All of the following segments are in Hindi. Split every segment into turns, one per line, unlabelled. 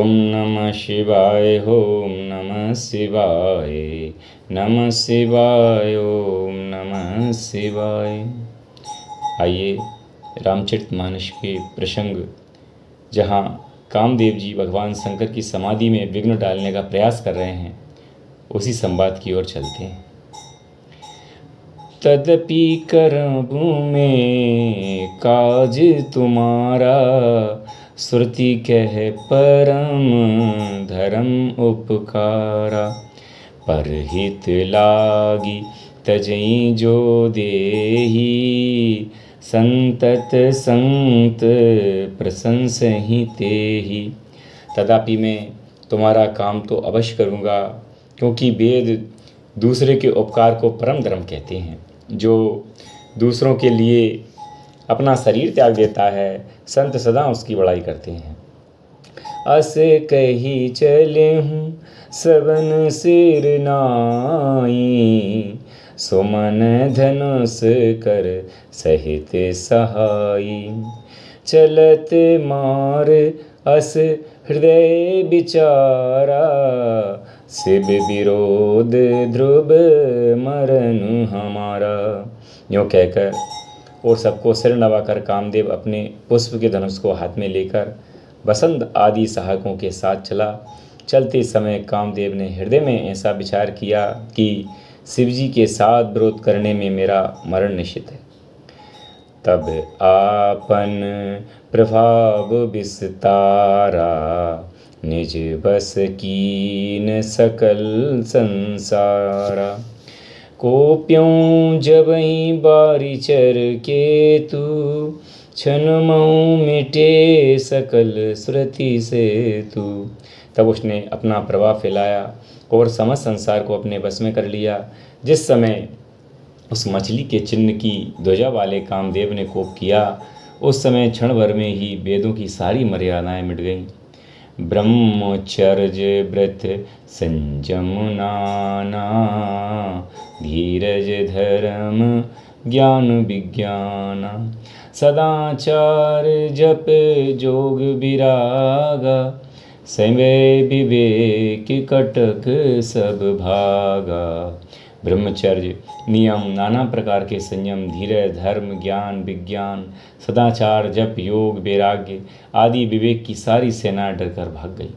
ओम नमः शिवाय, ओम नमः शिवाय, नमः शिवाय, ओम नमः शिवाय। आइए रामचरितमानस के प्रसंग जहाँ कामदेव जी भगवान शंकर की समाधि में विघ्न डालने का प्रयास कर रहे हैं, उसी संवाद की ओर चलते हैं। तदपि करबू में काज तुम्हारा, श्रुति कह परम धर्म उपकारा। परहित लागी तजई जो देही, संतत संत प्रशंसहि तेहि। तथापि मैं तुम्हारा काम तो अवश्य करूँगा, क्योंकि वेद दूसरे के उपकार को परम धर्म कहते हैं। जो दूसरों के लिए अपना शरीर त्याग देता है, संत सदा उसकी बड़ाई करते हैं। अस कही चले हूँ सबन सिर नाई, सुमन धनुष कर सहित सहाई। चलत मार अस हृदय विचारा, शिव विरोध ध्रुव मरण हमारा। यूँ कहकर और सबको सिर नवाकर कामदेव अपने पुष्प के धनुष को हाथ में लेकर बसंत आदि सहायकों के साथ चला। चलते समय कामदेव ने हृदय में ऐसा विचार किया कि शिवजी के साथ विरोध करने में मेरा मरण निश्चित है। तब आपन प्रभाव विस्तारा, निज बस कीन सकल संसारा। कोप्यों जबहि बारिचर केतु, क्षण महु मिटे सकल श्रुति से तू। तब उसने अपना प्रभाव फैलाया और समस्त संसार को अपने बस में कर लिया। जिस समय उस मछली के चिन्ह की ध्वजा वाले कामदेव ने कोप किया, उस समय क्षण भर में ही वेदों की सारी मर्यादाएं मिट गईं। ब्रह्मचर्य व्रत संयम नाना, धीरज धर्म ज्ञान विज्ञान। सदाचार जप जोग विरागा, समय विवेक कटक सब भागा। ब्रह्मचर्य नियम, नाना प्रकार के संयम, धीरज धर्म ज्ञान विज्ञान, सदाचार जप योग वैराग्य आदि विवेक की सारी सेना डरकर भाग गई।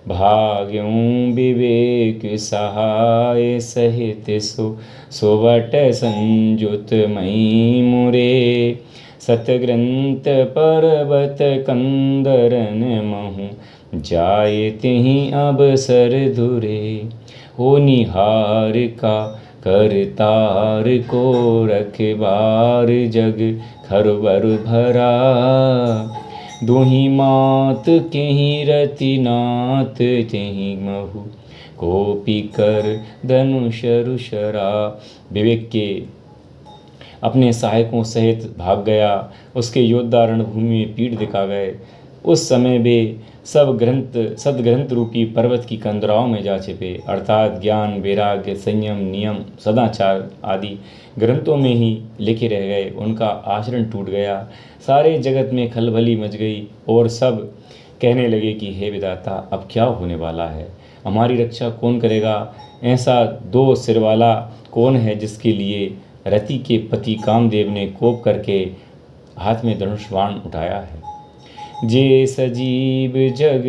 भाग्यों विवेक सहाय सहित सोवट संयुत मई मुरे। सतग्रंथ पर्वत कंदरन महु, जाए तिहि अवसर धुरे। हो निहार का करतार को, रखबार जग खरबर भरा। दोही मात केहि रति नाथ, तेहि महु कोपी कर धनुष रुषरा। विवेक के अपने सहायकों सहित भाग गया। उसके योद्धा रणभूमि में पीठ दिखा गए। उस समय वे सब सदग्रंथ रूपी पर्वत की कंदराओं में जा छिपे, अर्थात ज्ञान वैराग्य संयम नियम सदाचार आदि ग्रंथों में ही लिखे रह गए। उनका आचरण टूट गया। सारे जगत में खलबली मच गई और सब कहने लगे कि हे विधाता, अब क्या होने वाला है? हमारी रक्षा कौन करेगा? ऐसा दो सिर वाला कौन है जिसके लिए रति के पति कामदेव ने कोप करके हाथ में धनुष बाण उठाया है? जे सजीव जग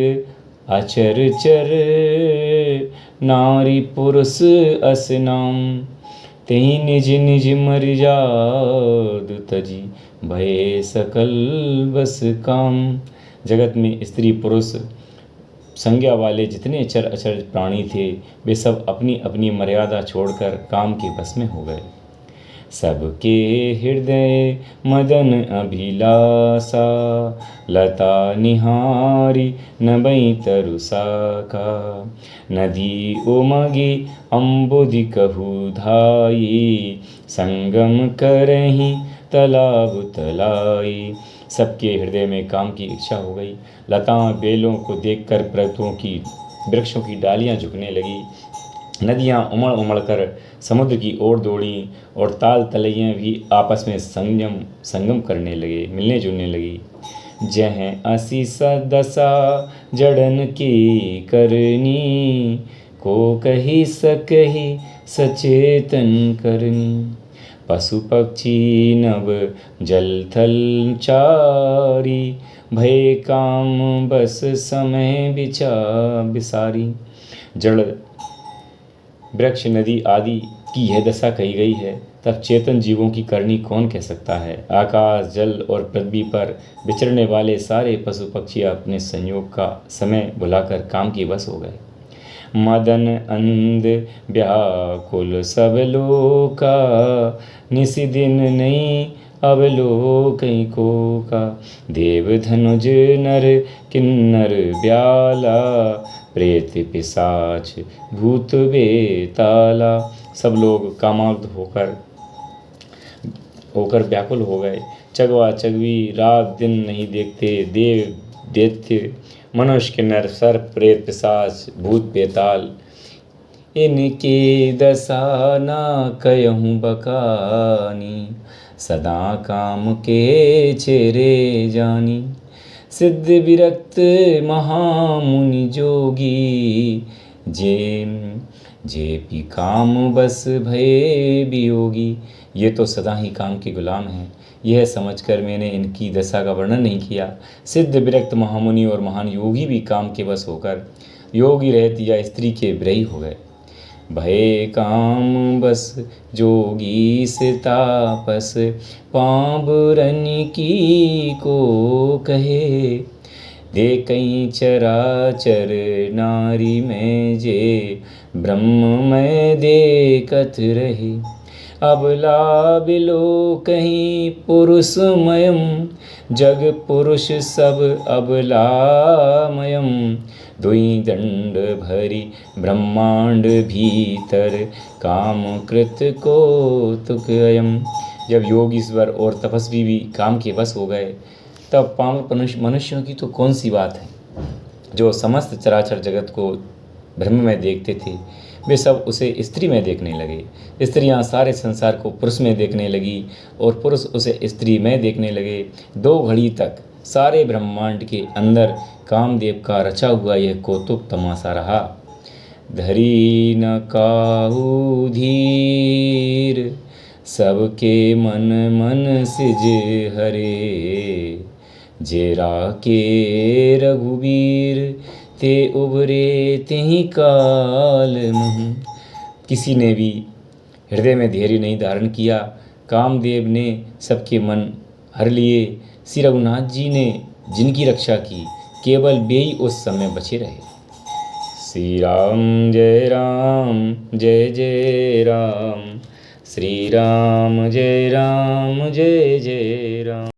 अचर चर, नारी पुरुष अस नाम। तेहि निज निज मर्याद, तजी भय सकल बस काम। जगत में स्त्री पुरुष संज्ञा वाले जितने चर अचर प्राणी थे, वे सब अपनी अपनी मर्यादा छोड़कर काम के बस में हो गए। सबके हृदय मदन अभिलाषा, लता निहारी नबई तरुसाका। नदी उमगी अम्बुधि कहु धाई, संगम करही तालाब तलाई। सबके हृदय में काम की इच्छा हो गई। लताओं बेलों को देखकर पर्वतों की वृक्षों की डालियां झुकने लगी। नदियाँ उमड़ उमड़ कर समुद्र की ओर दौड़ी और ताल तलैयाँ भी आपस में संगम करने लगे, मिलने जुलने लगी। जह असी दशा जड़न की करनी, को कही सकही सचेतन करनी। पशु पक्षी नभ जल थल चारी, भय काम बस समय बिसारी। जड़ वृक्ष नदी आदि की यह दशा कही गई है, तब चेतन जीवों की करनी कौन कह सकता है। आकाश जल और पृथ्वी पर विचरने वाले सारे पशु पक्षी अपने संयोग का समय भुलाकर काम के वश हो गए। मदन अंध व्याकुल सब लोका, निसी दिन नहीं अब लोक को का। देव धनुज नर किन्नर ब्याला, प्रेत पिशाच भूत बेताला। सब लोग कामाग्ध होकर व्याकुल हो गए। चगवा चगवी रात दिन नहीं देखते। देव दैत्य मनुष्य किन्नर सर्प प्रेत पिशाच भूत बेताल, इनके दशा ना कहूँ बकानी। सदा काम के चेरे जानी, सिद्ध विरक्त महामुनि जोगी। जे भी काम बस भय वियोगी। ये तो सदा ही काम के गुलाम हैं। यह समझकर मैंने इनकी दशा का वर्णन नहीं किया। सिद्ध विरक्त महामुनि और महान योगी भी काम के वश होकर योगी रहत या स्त्री के विरही हो गए। भय काम बस जोगी से तापस, पांबरन की को कहे। दे कहीं चराचर नारी में जे, ब्रह्म में देखत रहे। अबला बिलो कहीं पुरुषमयम, जग पुरुष सब अबलामयम। दुई दंड भरी ब्रह्मांड भीतर, काम कृत को तुक अयम। जब योगीश्वर और तपस्वी भी काम के वश हो गए, तब पामर मनुष्यों की तो कौन सी बात है। जो समस्त चराचर जगत को ब्रह्म में देखते थे, वे सब उसे स्त्री में देखने लगे। स्त्रियां सारे संसार को पुरुष में देखने लगी और पुरुष उसे स्त्री में देखने लगे। 2 घड़ी तक सारे ब्रह्मांड के अंदर कामदेव का रचा हुआ यह कौतुक तमाशा रहा। धरी न काहू धीर, सबके मन मन सिज हरे। जेरा के रघुवीर, ते उबरे तिहि काल महु। किसी ने भी हृदय में धैर्य नहीं धारण किया। कामदेव ने सबके मन हर लिए। श्री रघुनाथ जी ने जिनकी रक्षा की, केवल वे ही उस समय बचे रहे। श्री राम जय राम, श्री राम जय जय राम।